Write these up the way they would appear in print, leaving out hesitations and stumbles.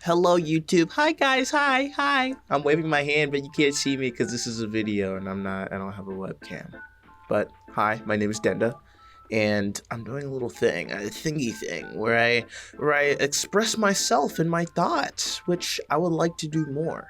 Hello, YouTube. Hi, guys. Hi. I'm waving my hand, but you can't see me because this is a video and I don't have a webcam. But hi, my name is DenDa, and I'm doing a little thing, a thingy thing, where I express myself and my thoughts, which I would like to do more.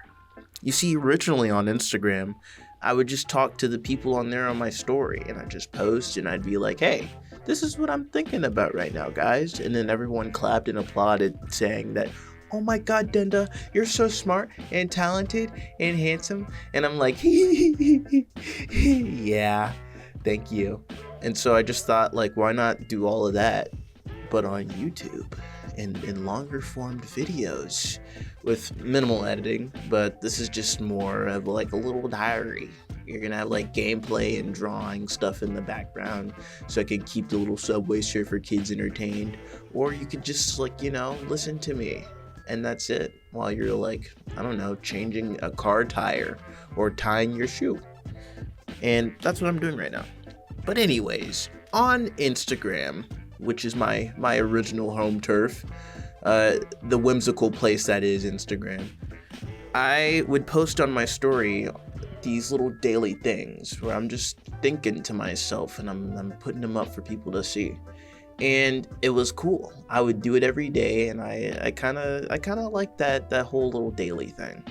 You see, originally on Instagram, I would just talk to the people on there on my story, and I'd just post, and I'd be like, hey, this is what I'm thinking about right now, guys. And then everyone clapped and applauded, saying that, oh my god, DenDa, you're so smart and talented and handsome. And I'm like, yeah, thank you. And so I just thought, like, why not do all of that, but on YouTube in longer formed videos with minimal editing. But this is just more of like a little diary. You're gonna have like gameplay and drawing stuff in the background so I can keep the little Subway Surfer kids entertained. Or you could just, like, you know, listen to me. And that's it, while you're, like, I don't know, changing a car tire or tying your shoe. And that's what I'm doing right now. But anyways, on Instagram, which is my original home turf, the whimsical place that is Instagram, I would post on my story these little daily things where I'm just thinking to myself and I'm putting them up for people to see. And it was cool. I would do it every day, and I kind of like that whole little daily thing.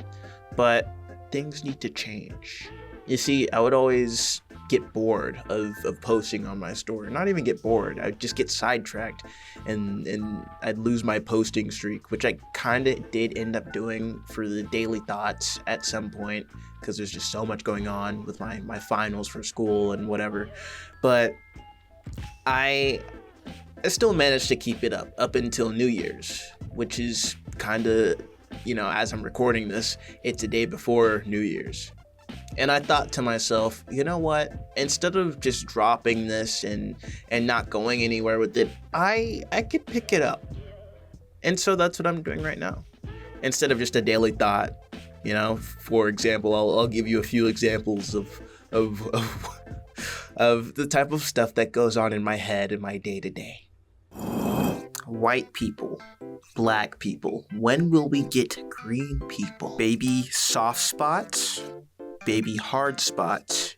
But things need to change. You see, I would always get bored of posting on my story. Not even get bored, I'd just get sidetracked, and I'd lose my posting streak, which I kind of did end up doing for the daily thoughts at some point, because there's just so much going on with my finals for school and whatever. But I still managed to keep it up until New Year's, which is kind of, you know, as I'm recording this, it's a day before New Year's. And I thought to myself, you know what? Instead of just dropping this and not going anywhere with it, I could pick it up. And so that's what I'm doing right now. Instead of just a daily thought, you know, for example, I'll give you a few examples of the type of stuff that goes on in my head in my day-to-day. White people, black people, when will we get green people? Baby soft spots, baby hard spots,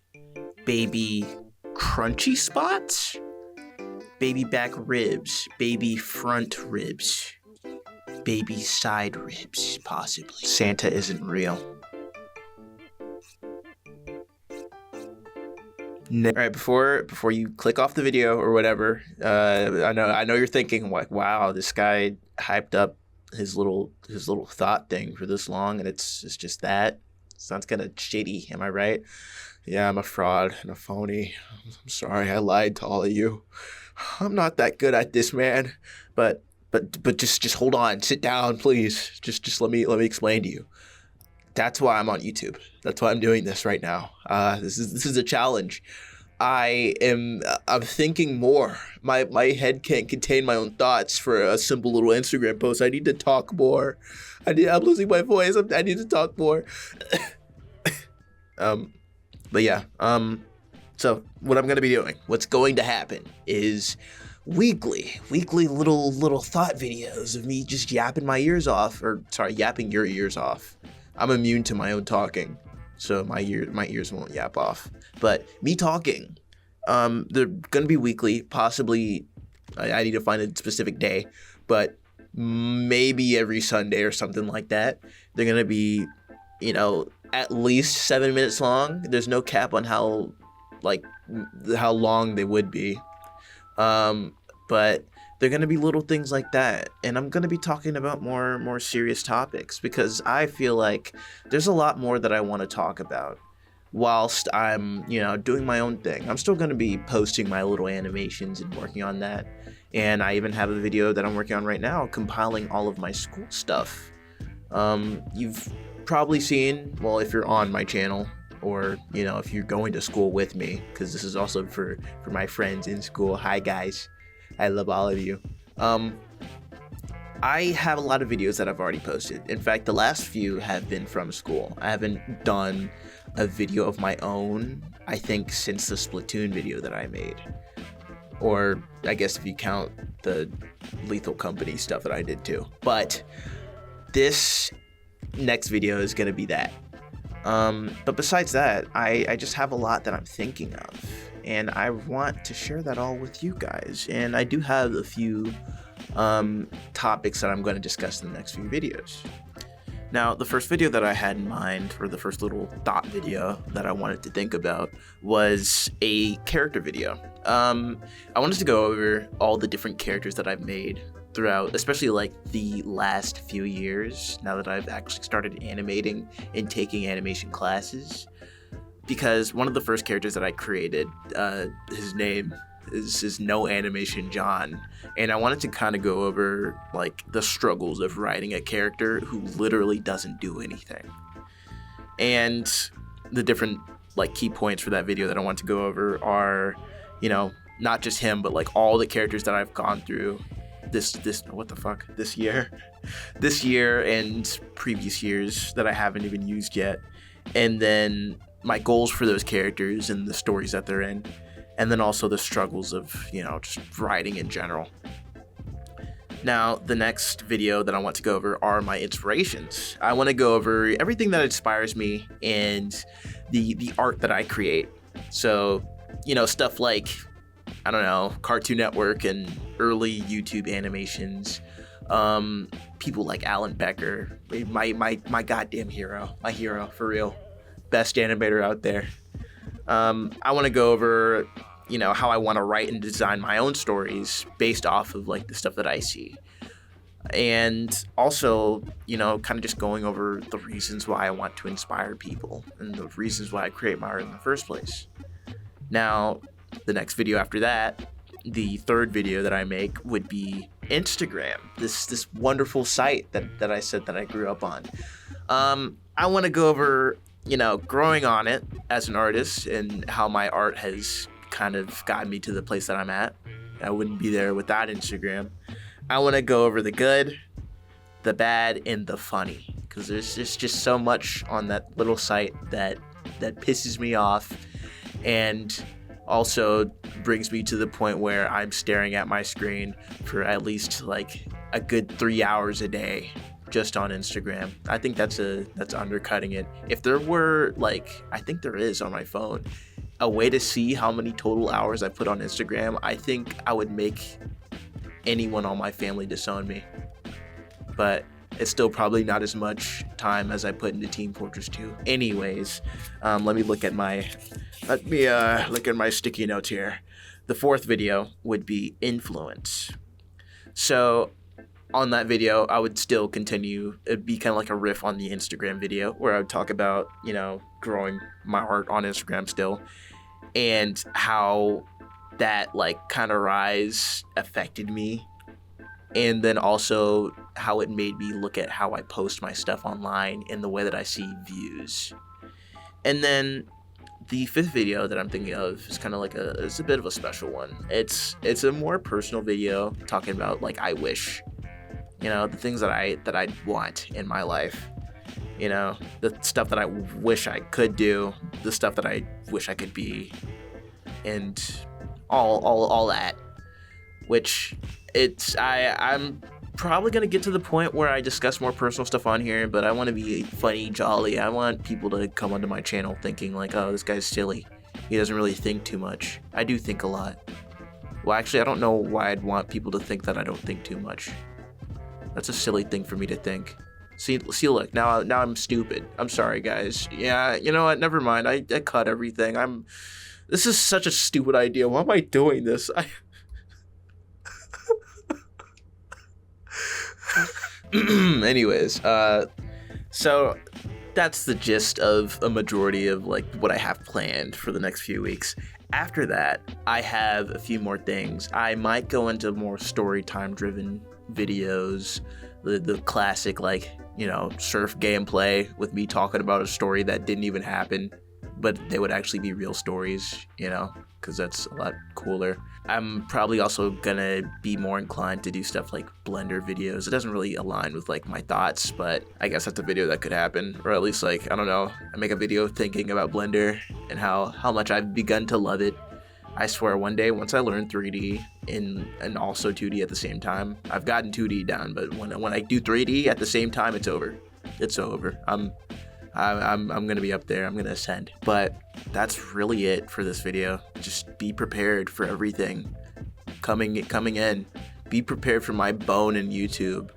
baby crunchy spots, baby back ribs, baby front ribs, baby side ribs, possibly. Santa isn't real. All right, before you click off the video or whatever, I know you're thinking, like, wow, this guy hyped up his little thought thing for this long, and it's just that. Sounds kind of shitty, am I right? Yeah, I'm a fraud and a phony. I'm sorry, I lied to all of you. I'm not that good at this, man. But just hold on, sit down, please. Just let me explain to you. That's why I'm on YouTube. That's why I'm doing this right now. This is a challenge. I'm thinking more. My head can't contain my own thoughts for a simple little Instagram post. I need to talk more. I'm losing my voice. I need to talk more. But yeah. So what I'm gonna be doing, what's going to happen, is weekly little thought videos of me just yapping my ears off, or sorry, yapping your ears off. I'm immune to my own talking, so my ears won't yap off. But me talking, they're gonna be weekly. Possibly, I need to find a specific day, but maybe every Sunday or something like that. They're gonna be, you know, at least 7 minutes long. There's no cap on how long they would be, but they're going to be little things like that. And I'm going to be talking about more serious topics, because I feel like there's a lot more that I want to talk about whilst I'm, you know, doing my own thing. I'm still going to be posting my little animations and working on that. And I even have a video that I'm working on right now, compiling all of my school stuff. You've probably seen, well, if you're on my channel, or, you know, if you're going to school with me, because this is also for my friends in school. Hi, guys. I love all of you. I have a lot of videos that I've already posted. In fact, the last few have been from school. I haven't done a video of my own, I think, since the Splatoon video that I made. Or I guess if you count the Lethal Company stuff that I did too. But this next video is going to be that. But besides that, I just have a lot that I'm thinking of, and I want to share that all with you guys. And I do have a few topics that I'm going to discuss in the next few videos. Now, the first video that I had in mind, or the first little thought video that I wanted to think about, was a character video. I wanted to go over all the different characters that I've made throughout, especially like the last few years, now that I've actually started animating and taking animation classes. Because one of the first characters that I created, his name is No Animation John, and I wanted to kind of go over like the struggles of writing a character who literally doesn't do anything, and the different like key points for that video that I want to go over are, you know, not just him, but like all the characters that I've gone through this year and previous years that I haven't even used yet, and then my goals for those characters and the stories that they're in. And then also the struggles of, you know, just writing in general. Now, the next video that I want to go over are my inspirations. I want to go over everything that inspires me and the art that I create. So, you know, stuff like, I don't know, Cartoon Network and early YouTube animations. People like Alan Becker, my goddamn hero, my hero, for real. Best animator out there. I want to go over, you know, how I want to write and design my own stories based off of like the stuff that I see. And also, you know, kind of just going over the reasons why I want to inspire people and the reasons why I create my art in the first place. Now, the next video after that, the third video that I make would be Instagram, this wonderful site that I said that I grew up on. I want to go over, you know, growing on it as an artist and how my art has kind of gotten me to the place that I'm at. I wouldn't be there without Instagram. I want to go over the good, the bad, and the funny, because there's just so much on that little site that pisses me off and also brings me to the point where I'm staring at my screen for at least like a good 3 hours a day just on Instagram. I think that's undercutting it. If there were, like, I think there is on my phone, a way to see how many total hours I put on Instagram, I think I would make anyone on my family disown me. But it's still probably not as much time as I put into Team Fortress 2. Anyways, let me look at my sticky notes here. The fourth video would be influence. So on that video, I would still continue. It'd be kind of like a riff on the Instagram video where I would talk about, you know, growing my art on Instagram still, and how that like kind of rise affected me, and then also how it made me look at how I post my stuff online and the way that I see views. And then the fifth video that I'm thinking of is kind of like it's a bit of a special one. It's a more personal video talking about like I wish. You know, the things that I want in my life. You know, the stuff that I wish I could do, the stuff that I wish I could be, and all that. Which I'm probably gonna get to the point where I discuss more personal stuff on here, but I want to be funny, jolly. I want people to come onto my channel thinking like, oh, this guy's silly. He doesn't really think too much. I do think a lot. Well, actually, I don't know why I'd want people to think that I don't think too much. That's a silly thing for me to think. See, look, now I'm stupid. I'm sorry, guys. Yeah, you know what? Never mind. I cut everything. This is such a stupid idea. Why am I doing this? Anyways, so that's the gist of a majority of like what I have planned for the next few weeks. After that, I have a few more things. I might go into more story time driven videos, the classic, like, you know, surf gameplay with me talking about a story that didn't even happen, but they would actually be real stories, you know, because that's a lot cooler. I'm probably also gonna be more inclined to do stuff like Blender videos. It doesn't really align with like my thoughts, but I guess that's a video that could happen, or at least like, I don't know, I make a video thinking about Blender and how much I've begun to love it. I swear one day once I learn 3D, and also 2D at the same time. I've gotten 2D down, but when I do 3D at the same time, it's over. It's over. I'm gonna be up there. I'm gonna ascend. But that's really it for this video. Just be prepared for everything coming in. Be prepared for my bone in YouTube.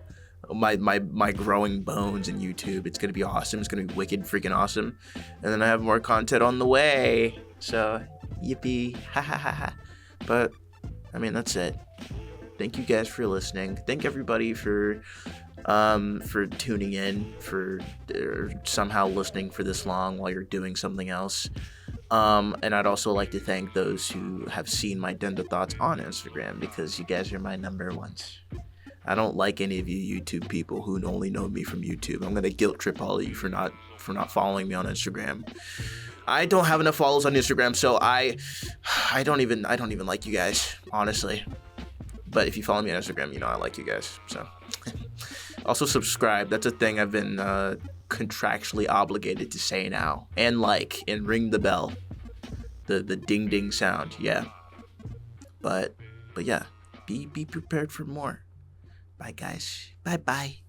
My growing bones in YouTube. It's gonna be awesome. It's gonna be wicked freaking awesome. And then I have more content on the way. So yippee, ha ha ha ha. But I mean, that's it. Thank you guys for listening. Thank everybody for tuning in, for somehow listening for this long while you're doing something else. And I'd also like to thank those who have seen my DenDa thoughts on Instagram, because you guys are my number ones. I don't like any of you YouTube people who only know me from YouTube. I'm gonna guilt trip all of you for not following me on Instagram. I don't have enough followers on Instagram, so I don't even like you guys, honestly. But if you follow me on Instagram, you know I like you guys. So also subscribe. That's a thing I've been contractually obligated to say now. And ring the bell, the ding ding sound. Yeah. But yeah, be prepared for more. Bye guys. Bye.